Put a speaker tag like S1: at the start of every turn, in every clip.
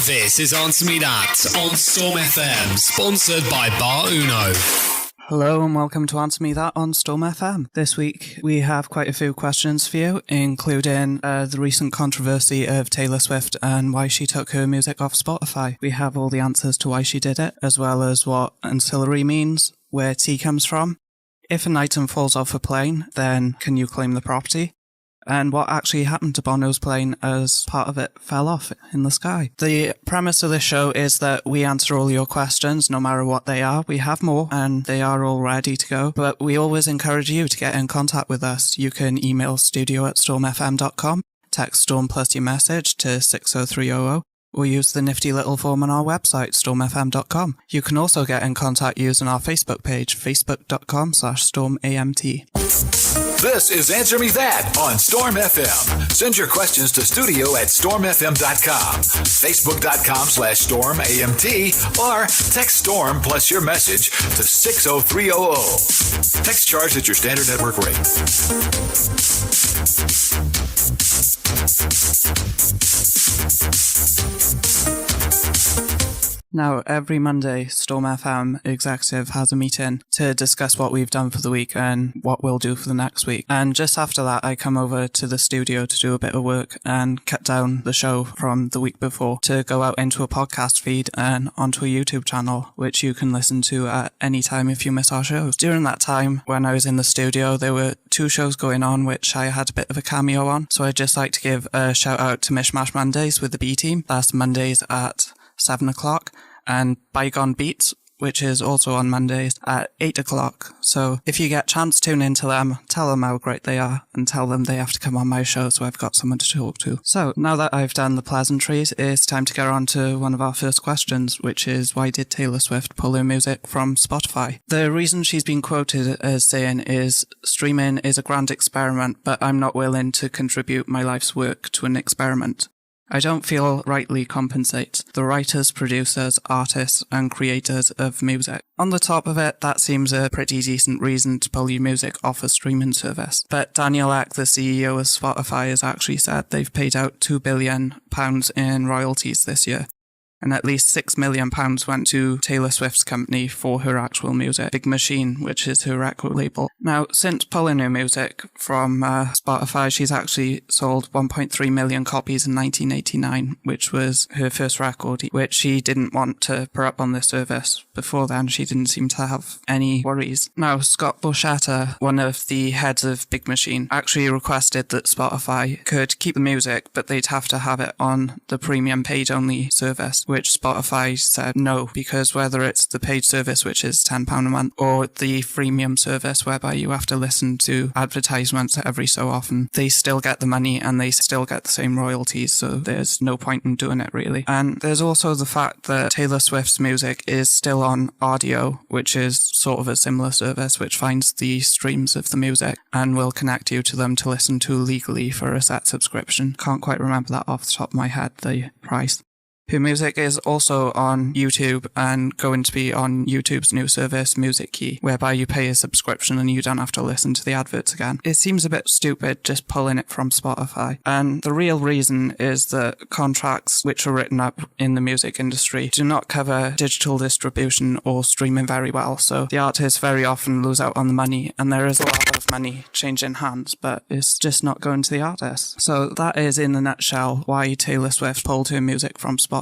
S1: This is Answer Me That on Storm FM, sponsored by Bar Uno.
S2: Hello and welcome to Answer Me That on Storm FM. This week we have quite a few questions for you, including the recent controversy of Taylor Swift and why she took her music off Spotify. We have all the answers to why she did it, as well as what ancillary means, where tea comes from. If an item falls off a plane, then can you claim the property? And what actually happened to Bono's plane as part of it fell off in the sky. The premise of this show is that we answer all your questions, no matter what they are. We have more, and they are all ready to go, but we always encourage you to get in contact with us. You can email studio@stormfm.com, text Storm plus your message to 60300, or use the nifty little form on our website, stormfm.com. You can also get in contact using our Facebook page, facebook.com/stormamt.
S3: This is Answer Me That on Storm FM. Send your questions to studio@stormfm.com, facebook.com/stormamt, or text Storm plus your message to 60300. Text charge at your standard network rate.
S2: Now, every Monday, Storm FM Executive has a meeting to discuss what we've done for the week and what we'll do for the next week. And just after that, I come over to the studio to do a bit of work and cut down the show from the week before to go out into a podcast feed and onto a YouTube channel, which you can listen to at any time if you miss our shows. During that time, when I was in the studio, there were 2 shows going on, which I had a bit of a cameo on. So I'd just like to give a shout out to Mishmash Mondays with the B team. That's Mondays at 7 o'clock, and Bygone Beats, which is also on Mondays at 8 o'clock. So if you get a chance, tune into them, tell them how great they are, and tell them they have to come on my show so I've got someone to talk to. So now that I've done the pleasantries, it's time to get on to one of our first questions, which is, why did Taylor Swift pull her music from Spotify? The reason she's been quoted as saying is, streaming is a grand experiment, but I'm not willing to contribute my life's work to an experiment. I don't feel rightly compensates the writers, producers, artists and creators of music. On the top of it, that seems a pretty decent reason to pull your music off a streaming service. But Daniel Ek, the CEO of Spotify, has actually said they've paid out £2 billion in royalties this year. And at least £6 million went to Taylor Swift's company for her actual music, Big Machine, which is her record label. Now, since pulling her music from Spotify, she's actually sold 1.3 million copies in 1989, which was her first record, which she didn't want to put up on the service. Before then, she didn't seem to have any worries. Now, Scott Borchetta, one of the heads of Big Machine, actually requested that Spotify could keep the music, but they'd have to have it on the premium paid-only service, which Spotify said no, because whether it's the paid service, which is £10 a month, or the freemium service, whereby you have to listen to advertisements every so often, they still get the money and they still get the same royalties, so there's no point in doing it, really. And there's also the fact that Taylor Swift's music is still on Audio, which is sort of a similar service, which finds the streams of the music and will connect you to them to listen to legally for a set subscription. Can't quite remember that off the top of my head, the price. Her music is also on YouTube and going to be on YouTube's new service, Music Key, whereby you pay a subscription and you don't have to listen to the adverts again. It seems a bit stupid just pulling it from Spotify. And the real reason is that contracts which are written up in the music industry do not cover digital distribution or streaming very well. So the artists very often lose out on the money, and there is a lot of money changing hands, but it's just not going to the artists. So that is, in a nutshell, why Taylor Swift pulled her music from Spotify.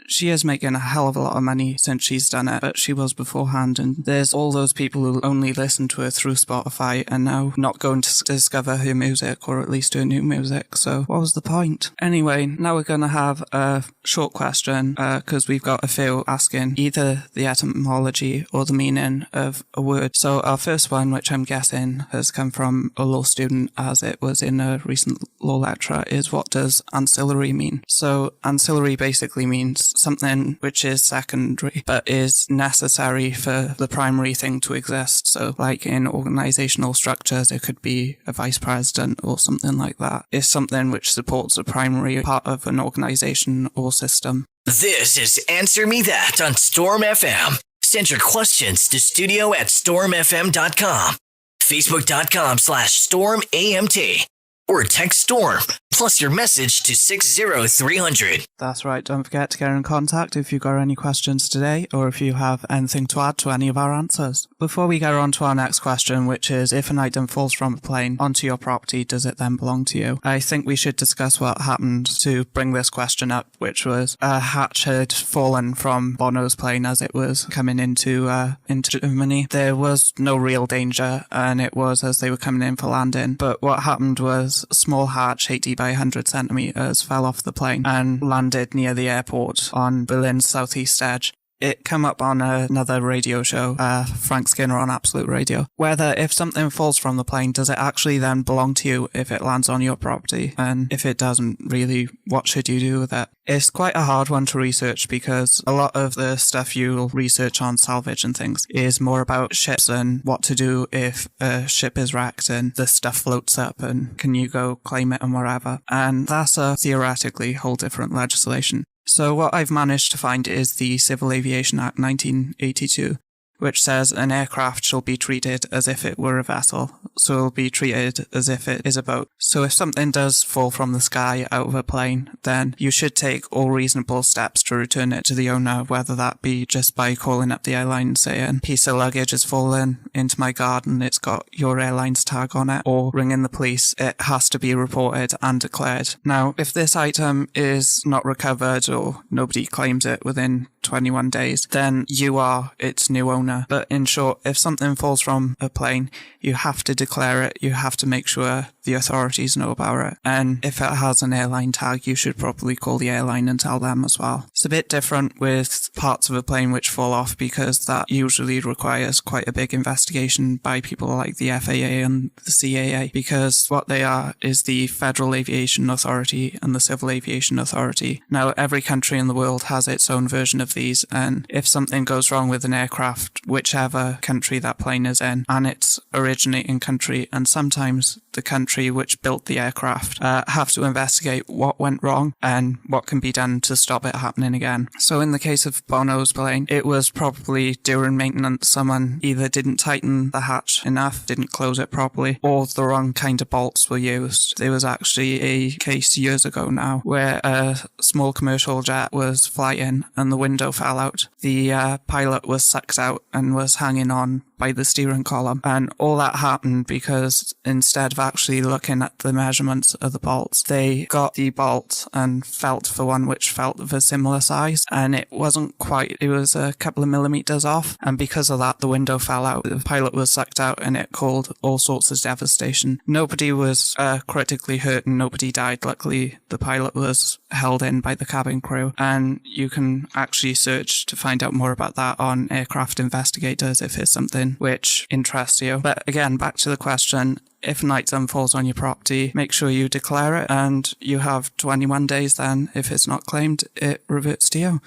S2: She is making a hell of a lot of money since she's done it, but she was beforehand, and there's all those people who only listen to her through Spotify and now not going to discover her music, or at least her new music, so what was the point? Anyway, now we're going to have a short question, because we've got a few asking either the etymology or the meaning of a word. So our first one, which I'm guessing has come from a law student as it was in a recent law lecture, is, what does ancillary mean? So ancillary basically means something which is secondary but is necessary for the primary thing to exist. So like in organizational structures, it could be a vice president or something like that. It's something which supports a primary part of an organization or system.
S4: This is Answer Me That on Storm FM. Send your questions to studio@stormfm.com, facebook.com/stormamt, or text Storm plus your message to 60300.
S2: That's right. Don't forget to get in contact if you've got any questions today or if you have anything to add to any of our answers. Before we get on to our next question, which is if an item falls from a plane onto your property, does it then belong to you? I think we should discuss what happened to bring this question up, which was a hatch had fallen from Bono's plane as it was coming into Germany. There was no real danger and it was as they were coming in for landing. But what happened was a small hatch, 80 by 100 centimeters, fell off the plane and landed near the airport on Berlin's southeast edge. It came up on another radio show, Frank Skinner on Absolute Radio, whether if something falls from the plane, does it actually then belong to you if it lands on your property? And if it doesn't, really, what should you do with it? It's quite a hard one to research because a lot of the stuff you'll research on salvage and things is more about ships and what to do if a ship is wrecked and the stuff floats up and can you go claim it and whatever. And that's a theoretically whole different legislation. So what I've managed to find is the Civil Aviation Act 1982, which says an aircraft shall be treated as if it were a vessel, so it'll be treated as if it is a boat. So if something does fall from the sky out of a plane, then you should take all reasonable steps to return it to the owner, whether that be just by calling up the airline and saying, piece of luggage has fallen into my garden, it's got your airline's tag on it, or ringing the police. It has to be reported and declared. Now, if this item is not recovered or nobody claims it within 21 days, then you are its new owner. But in short, if something falls from a plane, you have to declare it, you have to make sure the authorities know about it. And if it has an airline tag, you should probably call the airline and tell them as well. It's a bit different with parts of a plane which fall off because that usually requires quite a big investigation by people like the FAA and the CAA, because what they are is the Federal Aviation Authority and the Civil Aviation Authority. Now, every country in the world has its own version of these, and if something goes wrong with an aircraft, whichever country that plane is in, and its originating country, and sometimes the country which built the aircraft, have to investigate what went wrong and what can be done to stop it happening again. So in the case of Bono's plane, it was probably during maintenance someone either didn't tighten the hatch enough, didn't close it properly, or the wrong kind of bolts were used. There was actually a case years ago now where a small commercial jet was flying and the window fell out. The pilot was sucked out and was hanging on by the steering column, and all that happened because instead of actually looking at the measurements of the bolts, they got the bolt and felt for one which felt of a similar size, and it wasn't quite, it was a couple of millimeters off, and because of that the window fell out, the pilot was sucked out, and it caused all sorts of devastation. Nobody was critically hurt and nobody died. Luckily the pilot was held in by the cabin crew, and you can actually search to find out more about that on Aircraft Investigators if it's something which interests you. But again, back to the question, if an item falls on your property, make sure you declare it, and you have 21 days then. If it's not claimed, it reverts to you.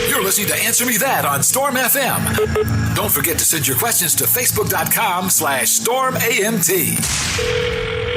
S3: You're listening to Answer Me That on Storm FM. Don't forget to send your questions to facebook.com/StormAMT.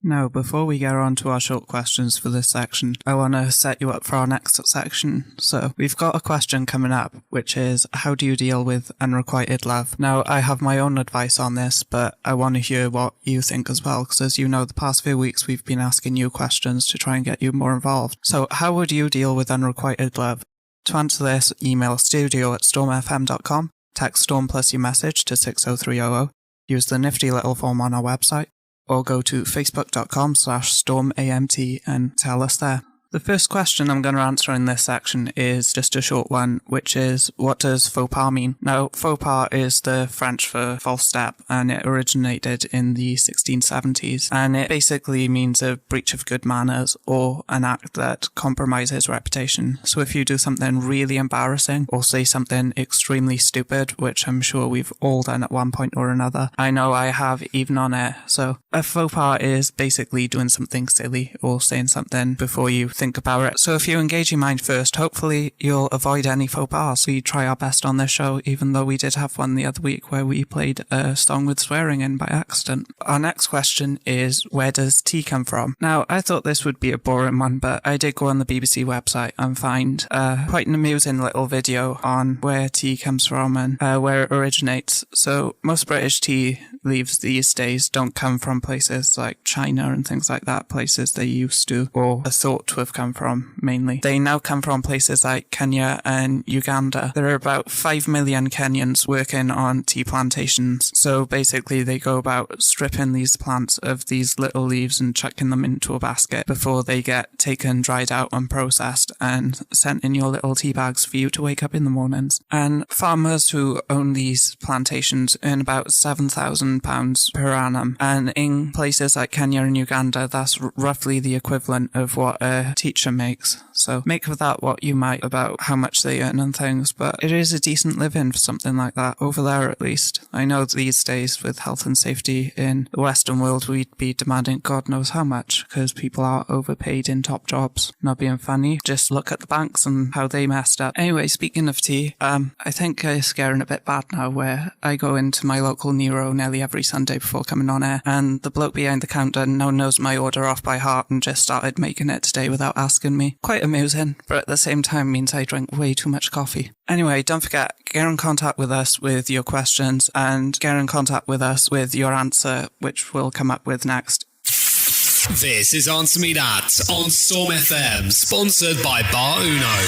S2: Now, before we get on to our short questions for this section, I want to set you up for our next section. So, we've got a question coming up, which is, how do you deal with unrequited love? Now, I have my own advice on this, but I want to hear what you think as well, because as you know, the past few weeks we've been asking you questions to try and get you more involved. So, how would you deal with unrequited love? To answer this, email studio@stormfm.com, text Storm plus your message to 60300, use the nifty little form on our website, or go to facebook.com/StormAMT and tell us there. The first question I'm going to answer in this section is just a short one, which is, what does faux pas mean? Now, faux pas is the French for false step, and it originated in the 1670s, and it basically means a breach of good manners or an act that compromises reputation. So if you do something really embarrassing or say something extremely stupid, which I'm sure we've all done at one point or another, I know I have even on air. So a faux pas is basically doing something silly or saying something before you think think about it. So if you engage your mind first, hopefully you'll avoid any faux pas. We try our best on this show, even though we did have one the other week where we played a song with swearing in by accident. Our next question is, where does tea come from? Now, I thought this would be a boring one, but I did go on the BBC website and find quite an amusing little video on where tea comes from and where it originates. So most British tea leaves these days don't come from places like China and things like that, places they used to or are thought to have come from mainly. They now come from places like Kenya and Uganda. There are about 5 million Kenyans working on tea plantations. So basically they go about stripping these plants of these little leaves and chucking them into a basket before they get taken, dried out and processed and sent in your little tea bags for you to wake up in the mornings. And farmers who own these plantations earn about £7,000 per annum. And in places like Kenya and Uganda, that's roughly the equivalent of what a teacher makes. So make of that what you might about how much they earn and things, but it is a decent living for something like that, over there at least. I know these days with health and safety in the Western world, we'd be demanding God knows how much, because people are overpaid in top jobs. Not being funny, just look at the banks and how they messed up. Anyway, speaking of tea, I think it's getting a bit bad now where I go into my local Nero nearly every Sunday before coming on air, and the bloke behind the counter now knows my order off by heart and just started making it today without asking me. Quite amusing, but at the same time means I drink way too much coffee. Anyway, don't forget, get in contact with us with your questions and get in contact with us with your answer, which we'll come up with next.
S1: This is Answer Me That on Storm FM, sponsored by Bar Uno.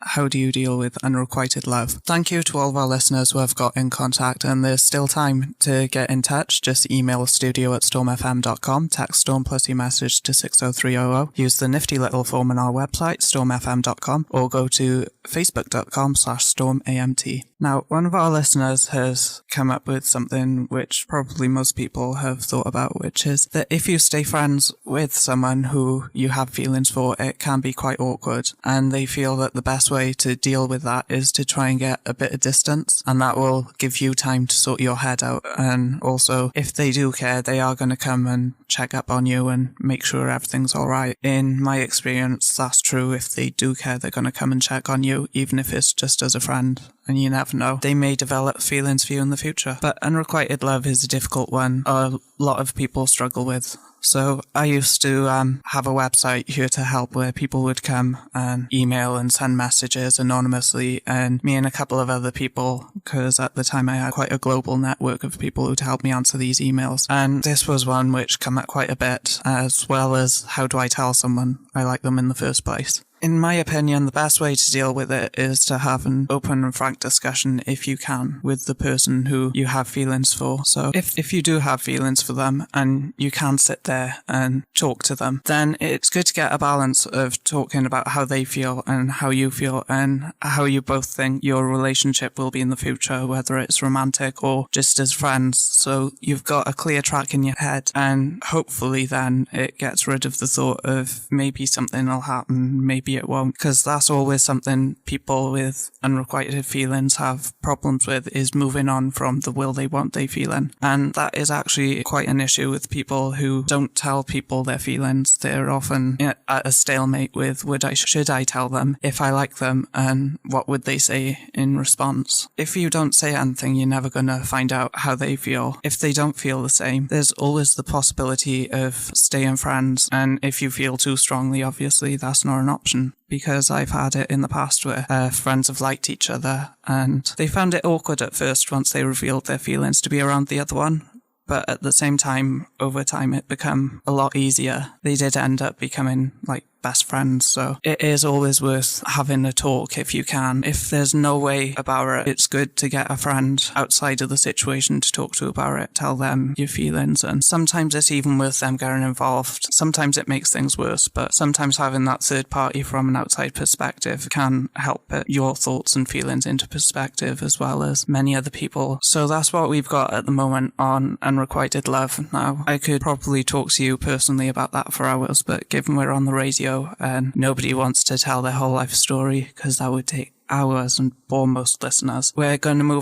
S2: How do you deal with unrequited love? Thank you to all of our listeners who have got in contact, and there's still time to get in touch. Just email studio@stormfm.com, text Storm plus your message to 60300, use the nifty little form on our website, stormfm.com, or go to facebook.com/stormamt. Now, one of our listeners has come up with something which probably most people have thought about, which is that if you stay friends with someone who you have feelings for, it can be quite awkward, and they feel that the best way to deal with that is to try and get a bit of distance, and that will give you time to sort your head out. And also, if they do care, they are going to come and check up on you and make sure everything's all right. In my experience, that's true. If they do care, they're going to come and check on you, even if it's just as a friend. And you never know, they may develop feelings for you in the future. But unrequited love is a difficult one a lot of people struggle with. So I used to have a website here to help where people would come and email and send messages anonymously, and me and a couple of other people, because at the time I had quite a global network of people who'd help me answer these emails. And this was one which came up quite a bit, as well as how do I tell someone I like them in the first place. In my opinion, the best way to deal with it is to have an open and frank discussion, if you can, with the person who you have feelings for. So if you do have feelings for them and you can sit there and talk to them, then it's good to get a balance of talking about how they feel and how you feel and how you both think your relationship will be in the future, whether it's romantic or just as friends. So you've got a clear track in your head, and hopefully then it gets rid of the thought of maybe something will happen, maybe it won't, because that's always something people with unrequited feelings have problems with, is moving on from the will they want they feeling. And that is actually quite an issue with people who don't tell people their feelings. They're often at a stalemate with should I tell them if I like them, and what would they say in response. If you don't say anything, you're never going to find out how they feel. If they don't feel the same, there's always the possibility of staying friends, and if you feel too strongly, obviously that's not an option. Because I've had it in the past where friends have liked each other and they found it awkward at first once they revealed their feelings to be around the other one. But at the same time, over time, it became a lot easier. They did end up becoming like best friends. So it is always worth having a talk if you can. If there's no way about it, it's good to get a friend outside of the situation to talk to about it. Tell them your feelings, and sometimes it's even worth them getting involved. Sometimes it makes things worse, but sometimes having that third party from an outside perspective can help put your thoughts and feelings into perspective, as well as many other people. So that's what we've got at the moment on unrequited love. Now, I could probably talk to you personally about that for hours, but given we're on the radio and nobody wants to tell their whole life story, because that would take hours and bore most listeners, we're going to move